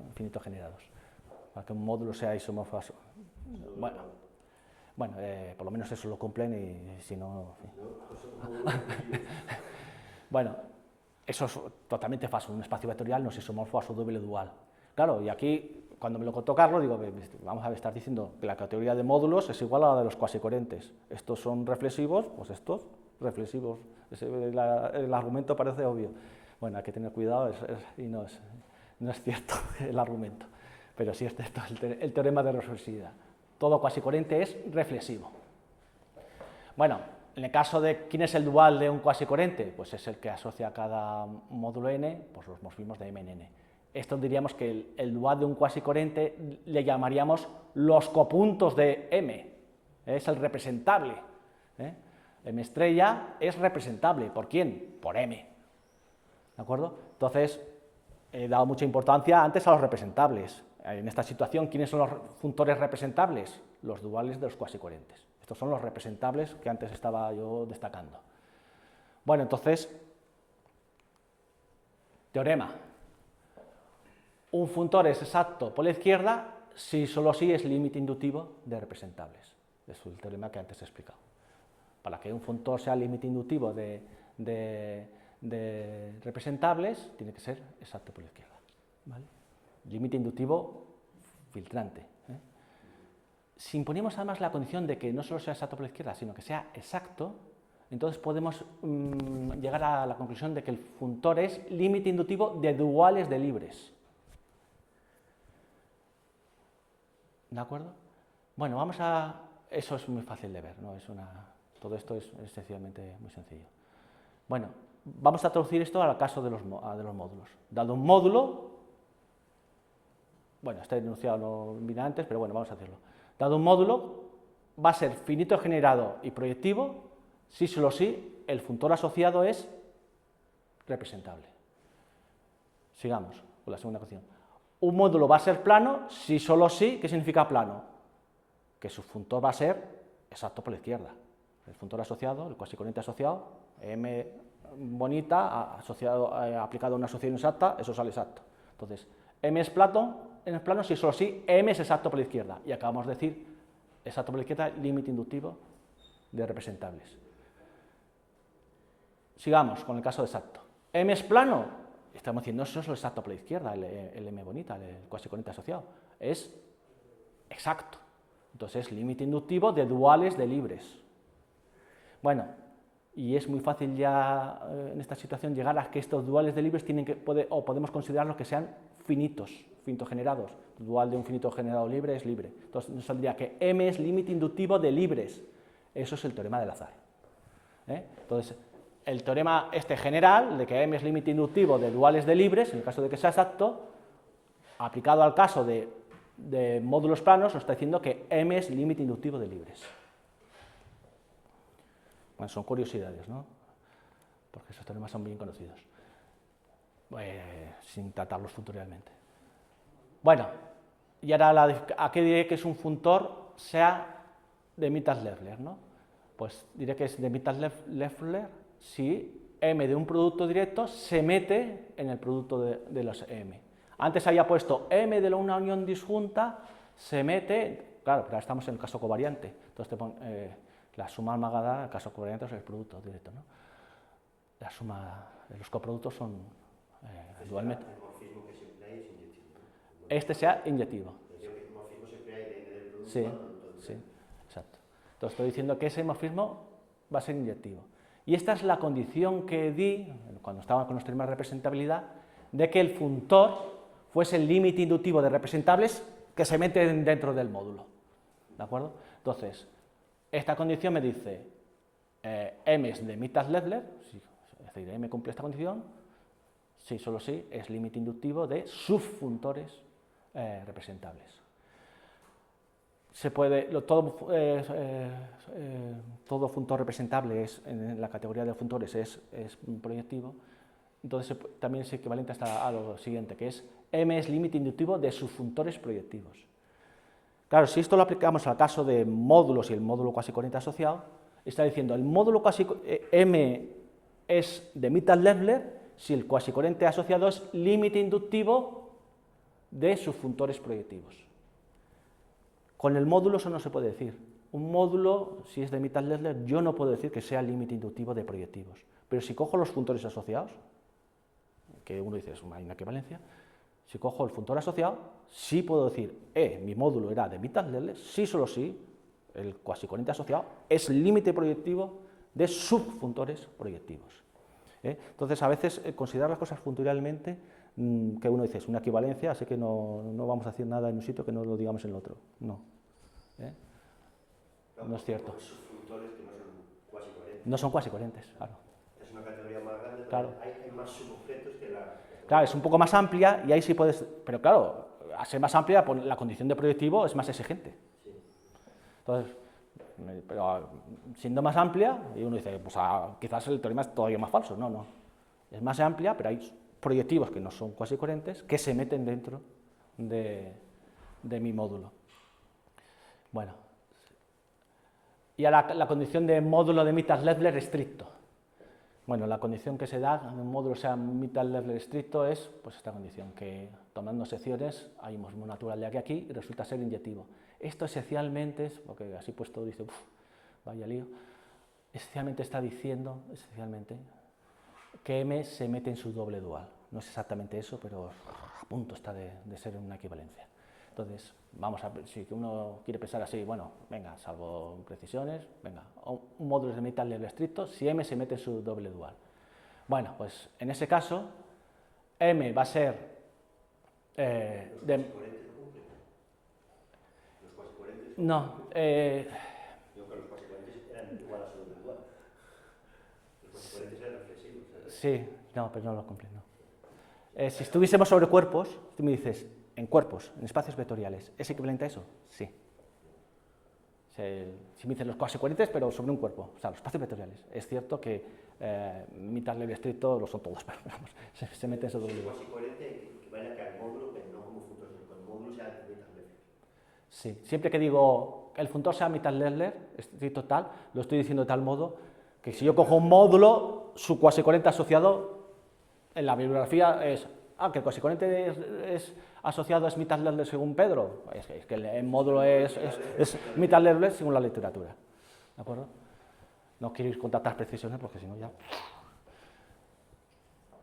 infinitos generados. Para que un módulo sea isomorfo a su... Bueno, por lo menos eso lo cumplen y si no... Bueno, eso es totalmente falso. Un espacio vectorial no es isomorfo a su doble dual. Claro, y aquí, cuando me lo contó Carlos, digo, vamos a estar diciendo que la categoría de módulos es igual a la de los cuasicoherentes. Estos son reflexivos, pues estos reflexivos. El argumento parece obvio. Bueno, hay que tener cuidado y no es cierto el argumento. Pero sí es cierto el teorema de reflexividad. Todo cuasicoherente es reflexivo. Bueno, en el caso de quién es el dual de un cuasicoherente, pues es el que asocia a cada módulo n, pues los morfismos de m en n. Esto diríamos que el dual de un cuasicoherente le llamaríamos los copuntos de m, es el representable. M estrella es representable, ¿por quién? Por m. ¿De acuerdo? Entonces, he dado mucha importancia antes a los representables. En esta situación, ¿quiénes son los funtores representables? Los duales de los cuasicoherentes. Estos son los representables que antes estaba yo destacando. Bueno, entonces, teorema. Un funtor es exacto por la izquierda si solo sí es límite inductivo de representables. Es el teorema que antes he explicado. Para que un funtor sea límite inductivo de representables, tiene que ser exacto por la izquierda. ¿Vale? Límite inductivo filtrante. Si imponemos además la condición de que no solo sea exacto por la izquierda, sino que sea exacto, entonces podemos llegar a la conclusión de que el funtor es límite inductivo de duales de libres. ¿De acuerdo? Bueno, vamos a... Eso es muy fácil de ver, ¿no? Todo esto es sencillamente muy sencillo. Bueno, vamos a traducir esto al caso de los módulos. Dado un módulo, bueno, está enunciado, no vine antes, pero bueno, vamos a hacerlo. Dado un módulo, va a ser finito generado y proyectivo si solo si el funtor asociado es representable. Sigamos con la segunda cuestión. Un módulo va a ser plano si solo si, ¿qué significa plano? Que su funtor va a ser exacto por la izquierda. El funtor asociado, el cuasiconiente asociado, m bonita, aplicado a una asociación exacta, eso sale exacto. Entonces, m es plano si solo si m es exacto por la izquierda. Y acabamos de decir, exacto por la izquierda, límite inductivo de representables. Sigamos con el caso de exacto. M es plano, estamos diciendo eso es lo exacto por la izquierda, el m bonita, el cuasiconiente asociado. Es exacto. Entonces, límite inductivo de duales de libres. Bueno, y es muy fácil ya en esta situación llegar a que estos duales de libres podemos considerarlos que sean finitos generados. Dual de un finito generado libre es libre. Entonces, nos saldría que M es límite inductivo de libres. Eso es el teorema del azar. Entonces, el teorema general de que M es límite inductivo de duales de libres, en el caso de que sea exacto, aplicado al caso de módulos planos, nos está diciendo que M es límite inductivo de libres. Bueno, son curiosidades, ¿no? Porque esos teoremas son bien conocidos, sin tratarlos futuralmente. Bueno, y ahora, ¿a qué diré que es un funtor sea de Mittag-Leffler, ¿no? Pues diré que es de Mittag-Leffler si M de un producto directo se mete en el producto de los M. Antes había puesto M de una unión disjunta, se mete, claro, pero ahora estamos en el caso covariante, entonces la suma almagada, en el caso covariante es el producto directo, ¿no? La suma de los coproductos son dualmente. El morfismo que se emplea es inyectivo. Este sea inyectivo. El morfismo se emplea en del producto. Sí, sí, exacto. Entonces estoy diciendo que ese morfismo va a ser inyectivo. Y esta es la condición que di, cuando estaba con los teoremas de representabilidad, de que el funtor fuese el límite inductivo de representables que se meten dentro del módulo. ¿De acuerdo? Entonces, esta condición me dice M es de Mittag-Leffler, es decir, M cumple esta condición, si solo si es límite inductivo de subfuntores representables. Se puede, todo funtor representable en la categoría de funtores es proyectivo, entonces también es equivalente a lo siguiente, que es M es límite inductivo de subfuntores proyectivos. Claro, si esto lo aplicamos al caso de módulos y el módulo cuasiconiente asociado, está diciendo el módulo M es de Mittag-Leffler si el cuasiconiente asociado es límite inductivo de subfuntores proyectivos. Con el módulo eso no se puede decir. Un módulo, si es de Mittag-Leffler, yo no puedo decir que sea límite inductivo de proyectivos. Pero si cojo los funtores asociados, que uno dice, hay una equivalencia, si cojo el funtor asociado, sí puedo decir, mi módulo era de Mittag-Leffler, sí solo sí, el cuasiconiente asociado es límite proyectivo de subfuntores proyectivos. Entonces, a veces considerar las cosas funtorialmente, que uno dice, es una equivalencia, así que no vamos a decir nada en un sitio que no lo digamos en el otro. No. No es cierto. Subfuntores que no son cuasicorientes. No son cuasicorientes, claro. Es una categoría más grande, Claro. Hay más subobjetos que la... Claro, es un poco más amplia y ahí sí puedes... Pero claro, al ser más amplia, la condición de proyectivo es más exigente. Sí. Entonces, pero siendo más amplia, y uno dice, pues quizás el teorema es todavía más falso. No, no. Es más amplia, pero hay proyectivos que no son cuasicoherentes que se meten dentro de mi módulo. Bueno. Y ahora la condición de módulo de Mittag-Leffler estricto. Bueno, la condición que se da en un módulo sea Mittag-Leffler estricto es pues esta condición, que tomando secciones hay un morfismo natural de aquí a aquí y resulta ser inyectivo. Esto esencialmente es, porque así puesto dice, vaya lío, esencialmente está diciendo, que M se mete en su doble dual. No es exactamente eso, pero a punto está de ser una equivalencia. Entonces, vamos a ver, si uno quiere pensar así, bueno, venga, salvo imprecisiones, venga, un módulo de mitad level estricto si M se mete en su doble dual. Bueno, pues en ese caso, M va a ser ¿Los cuasi coherentes lo cumplen? ¿Los cuasi coherentes? no, Digo que los cuasi coherentes eran igual a su doble dual. Los cuasi coherentes eran reflexivos. sí, no, pero no lo cumplen, no. Si estuviésemos sobre cuerpos, tú me dices, en cuerpos, en espacios vectoriales, ¿es equivalente a eso? Sí. Si me dicen los cuasi coherentes, pero sobre un cuerpo, o sea, los espacios vectoriales. Es cierto que mitad level estricto lo son todos, pero vamos, se mete en eso doble El dual. cuasi coherente equivale a que al módulo, pero no como funtor, sino que el módulo sea mitad level. Sí, siempre que digo el funtor sea mitad level estricto tal, lo estoy diciendo de tal modo que si yo cojo un módulo, su cuasi coherente asociado en la bibliografía es, que el cuasi coherente es asociado es mitad level según Pedro, es que el módulo es mitad level según la literatura, ¿de acuerdo? No quiero ir con tantas precisiones porque si no ya...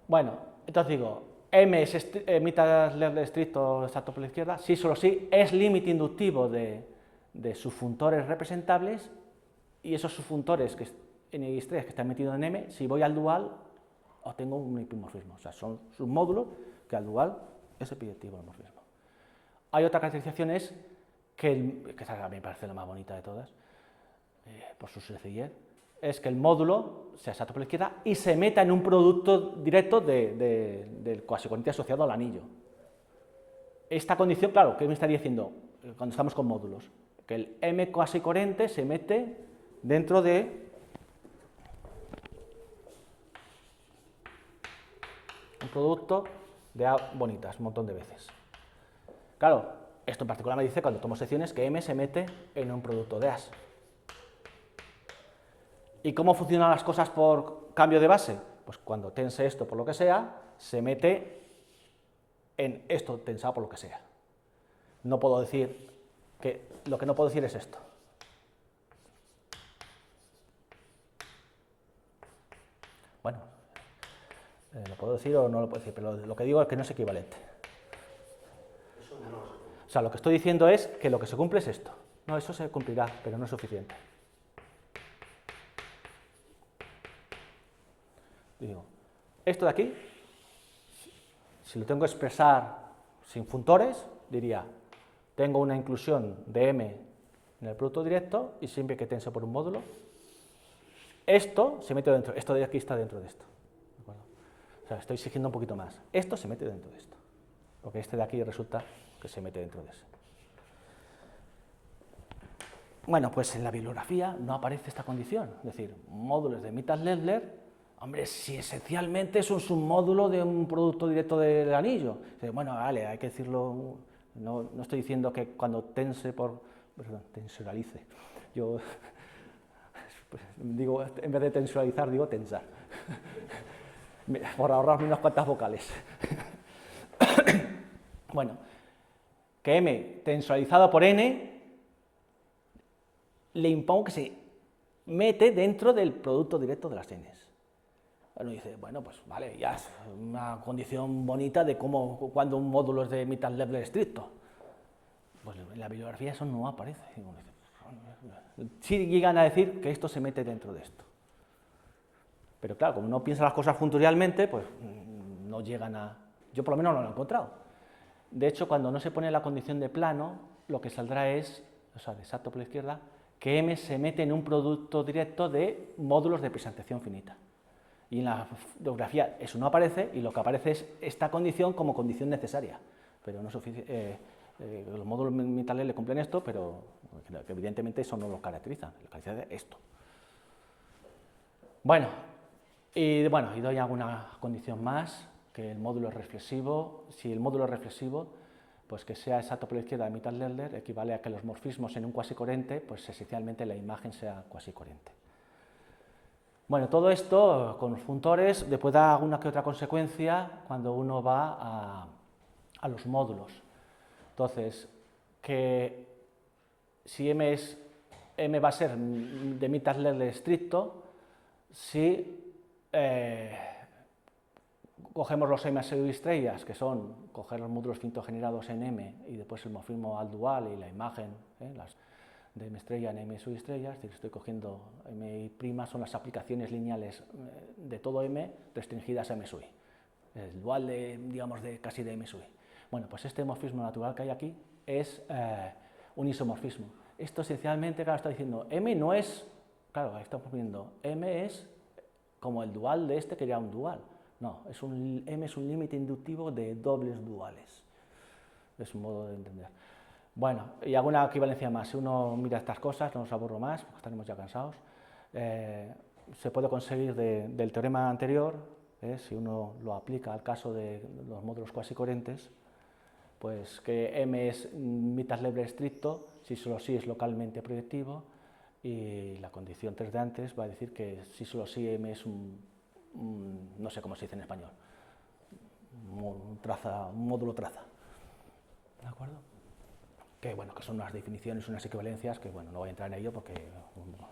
Bueno, entonces digo, M es mitad level estricto exacto por la izquierda, sí, solo sí, es límite inductivo de subfuntores representables y esos subfuntores en X3 que están metidos en M, si voy al dual, obtengo un epimorfismo, o sea, son submódulos que al dual es epidectivo el morfismo. Hay otra caracterización es que esa me parece la más bonita de todas, por su sencillez, es que el módulo sea exacto por la izquierda y se meta en un producto directo del cuasi coherente asociado al anillo. Esta condición, claro, ¿qué me estaría diciendo cuando estamos con módulos? Que el M cuasi coherente se mete dentro de un producto de A bonitas, un montón de veces. Claro, esto en particular me dice cuando tomo secciones que M se mete en un producto de As. ¿Y cómo funcionan las cosas por cambio de base? Pues cuando tense esto por lo que sea, se mete en esto tensado por lo que sea. No puedo decir que lo que no puedo decir es esto. Bueno, lo puedo decir o no lo puedo decir, pero lo que digo es que no es equivalente. Eso no se cumple. O sea, lo que estoy diciendo es que lo que se cumple es esto. No, eso se cumplirá, pero no es suficiente. Digo, esto de aquí, si lo tengo que expresar sin funtores, diría, tengo una inclusión de M en el producto directo y siempre que tense por un módulo, esto se mete dentro, esto de aquí está dentro de esto. ¿De acuerdo? O sea, estoy exigiendo un poquito más. Esto se mete dentro de esto, porque este de aquí resulta que se mete dentro de ese. Bueno, pues en la bibliografía no aparece esta condición, es decir, módulos de Mittag-Leffler, hombre, si esencialmente es un submódulo de un producto directo del anillo. Bueno, vale, hay que decirlo, no estoy diciendo que cuando tensoralice, yo digo, en vez de tensoralizar, digo tensar, por ahorrarme unas cuantas vocales. Bueno, que M tensoralizado por N le impongo que se mete dentro del producto directo de las Ns. Uno dice, bueno, pues vale, ya es una condición bonita de cómo, cuando un módulo es de Mittag-Leffler estricto. Pues en la bibliografía eso no aparece. Sí llegan a decir que esto se mete dentro de esto. Pero claro, como no piensan las cosas funtorialmente, pues no llegan a... Yo por lo menos no lo he encontrado. De hecho, cuando no se pone la condición de plano, lo que saldrá es, o sea, de exacto por la izquierda, que M se mete en un producto directo de módulos de presentación finita. Y en la bibliografía eso no aparece, y lo que aparece es esta condición como condición necesaria. Pero no es suficiente. Los módulos Mittag-Leffler le cumplen esto, pero que evidentemente eso no lo caracteriza. Lo caracteriza esto. Bueno, y doy alguna condición más, que el módulo es reflexivo. Si el módulo es reflexivo, pues que sea exacto por la izquierda de Mittag-Leffler equivale a que los morfismos en un cuasi coherente, pues esencialmente la imagen sea cuasi coherente. Bueno, todo esto con los funtores después da alguna que otra consecuencia cuando uno va a los módulos. Entonces, que si M va a ser de Mittag-Leffler estricto, si cogemos los M pseudoestrellas, que son coger los módulos finitos generados en M y después el morfismo al dual y la imagen, las de M estrella en M pseudoestrellas, es decir, estoy cogiendo M y', son las aplicaciones lineales de todo M restringidas a M sub i, el dual de, digamos, casi de M sub i. Bueno, pues este morfismo natural que hay aquí es un isomorfismo. Esto esencialmente, claro, está diciendo, M no es, claro, ahí estamos viendo, M es como el dual de este, que ya un dual. No, M es un límite inductivo de dobles duales. Es un modo de entender. Bueno, y hago una equivalencia más. Si uno mira estas cosas, no os aburro más, porque estaremos ya cansados. Se puede conseguir del teorema anterior, si uno lo aplica al caso de los módulos cuasi coherentes, pues que M es Mittag-Leibler estricto, si solo sí es localmente proyectivo, y la condición 3 de antes va a decir que si solo sí M es no sé cómo se dice en español, un módulo traza. ¿De acuerdo? Que bueno, que son unas definiciones, unas equivalencias, que bueno, no voy a entrar en ello porque,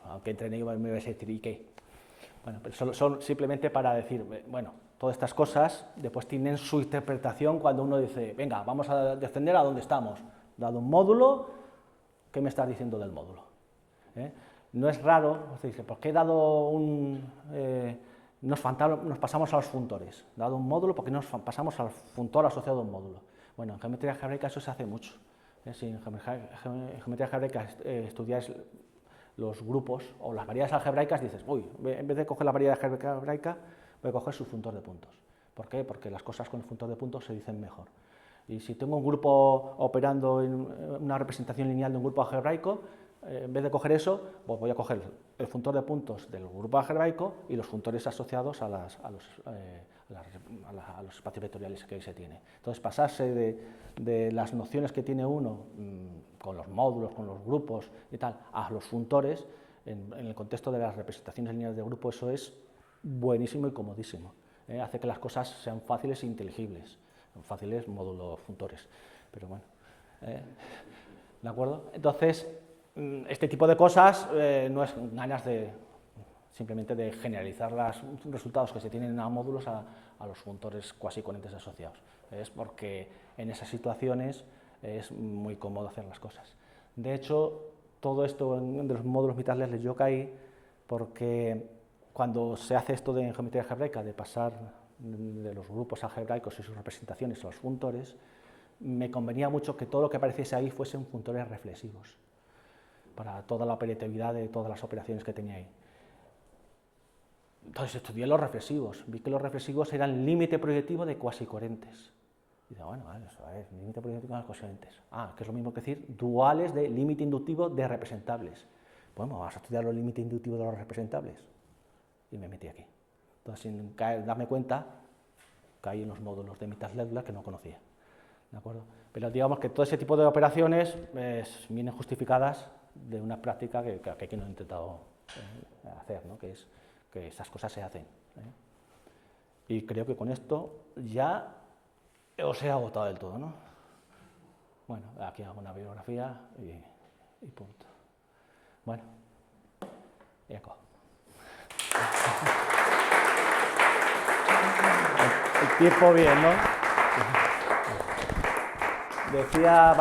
aunque entre en ello me vais a decir, ¿y qué? Bueno, pero son simplemente para decir, bueno, todas estas cosas después tienen su interpretación cuando uno dice, venga, vamos a descender a donde estamos, dado un módulo, ¿qué me estás diciendo del módulo? No es raro, ¿por qué he dado nos pasamos a los funtores? Dado un módulo, ¿por qué nos pasamos al funtor asociado a un módulo? Bueno, en geometría algebraica eso se hace mucho. Si en geometría algebraica estudiáis los grupos o las variedades algebraicas, dices, uy, en vez de coger la variedad algebraica, voy a coger su funtor de puntos. ¿Por qué? Porque las cosas con el funtor de puntos se dicen mejor. Y si tengo un grupo operando en una representación lineal de un grupo algebraico, en vez de coger eso, pues voy a coger el funtor de puntos del grupo algebraico y los funtores asociados a los espacios vectoriales que se tiene. Entonces, pasarse de las nociones que tiene uno con los módulos, con los grupos y tal, a los funtores, en el contexto de las representaciones lineales de grupo, eso es buenísimo y comodísimo. Hace que las cosas sean fáciles e inteligibles. Fáciles módulos funtores, pero bueno. ¿De acuerdo? Entonces, este tipo de cosas no es ganas simplemente de generalizar los resultados que se tienen a módulos a los funtores cuasi coherentes asociados. Es porque en esas situaciones es muy cómodo hacer las cosas. De hecho, todo esto de los módulos Mittag-Leibler yo caí porque cuando se hace esto en geometría algebraica, de pasar de los grupos algebraicos y sus representaciones a los funtores, me convenía mucho que todo lo que apareciese ahí fuesen funtores reflexivos, para toda la operatividad de todas las operaciones que tenía ahí. Entonces estudié los reflexivos, vi que los reflexivos eran límite proyectivo de cuasi coherentes. Y digo, bueno, vale, eso es límite proyectivo de cuasi coherentes. Que es lo mismo que decir duales de límite inductivo de representables. Bueno, vamos a estudiar los límites inductivos de los representables. Y me metí aquí. Entonces, sin darme cuenta, caí en los módulos de Mittag-Leibler que no conocía. ¿De acuerdo? Pero digamos que todo ese tipo de operaciones vienen justificadas de una práctica que aquí no he intentado hacer, ¿no? Que es que esas cosas se hacen. Y creo que con esto ya os he agotado del todo, ¿no? Bueno, aquí hago una bibliografía y punto. Bueno, eco. El tiempo bien, ¿no? Decía